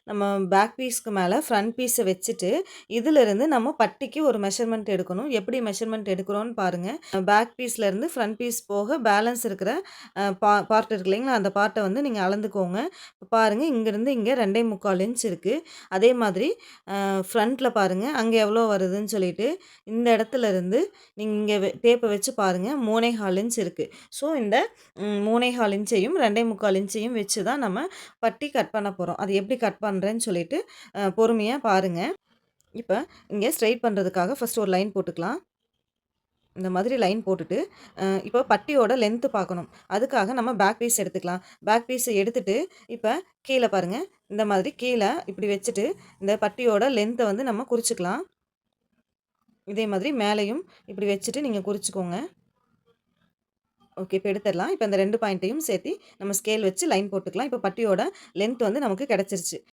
நம்ம பேக் பீஸ்க்கு மேலே ஃப்ரண்ட் பீஸை வச்சுட்டு இதிலிருந்து நம்ம பட்டிக்கு ஒரு மெஷர்மெண்ட் எடுக்கணும். எப்படி மெஷர்மெண்ட் எடுக்கிறோன்னு பாருங்கள். பேக் பீஸ்லேருந்து ஃப்ரண்ட் பீஸ் போக பேலன்ஸ் இருக்கிற பார்ட் இருக்கு இல்லைங்களா, அந்த பார்ட்டை வந்து நீங்கள் அளந்துக்கோங்க. இப்போ பாருங்கள், இங்கேருந்து இங்கே 2.25 இன்ச் இருக்குது. அதே மாதிரி ஃப்ரண்ட்டில் பாருங்கள் அங்கே எவ்வளோ வருதுன்னு சொல்லிட்டு இந்த இடத்துல இருந்து நீங்கள் இங்கே டேப்பை வச்சு பாருங்கள் 3.25 இன்ச் இருக்குது. ஸோ இந்த 3.25 இன்ச்சையும் 2.25 இன்ச்சையும் வச்சு தான் நம்ம பட்டி கட் பண்ண போகிறோம். அது எப்படி கட் பண்ணுறேன்னு சொல்லிட்டு பொறுமையாக பாருங்கள். இப்போ இங்கே ஸ்ட்ரைட் பண்ணுறதுக்காக ஃபஸ்ட்டு ஒரு லைன் போட்டுக்கலாம். இந்த மாதிரி லைன் போட்டுட்டு இப்போ பட்டியோட லென்த்து பார்க்கணும். அதுக்காக நம்ம பேக் பீஸ் எடுத்துக்கலாம். பேக் பீஸை எடுத்துட்டு இப்போ கீழே பாருங்கள், இந்த மாதிரி கீழே இப்படி வச்சுட்டு இந்த பட்டியோட லென்த்தை வந்து நம்ம குறிச்சிக்கலாம். இதே மாதிரி மேலேயும் இப்படி வச்சுட்டு நீங்கள் குறிச்சிக்கோங்க. ஓகே, இப்போ எடுத்துடலாம். இப்போ இந்த 2 பாயிண்ட்டையும் சேர்த்து நம்ம ஸ்கேல் வச்சு லைன் போட்டுக்கலாம். இப்போ பட்டியோட லென்த் வந்து நமக்கு கிடச்சிருச்சு.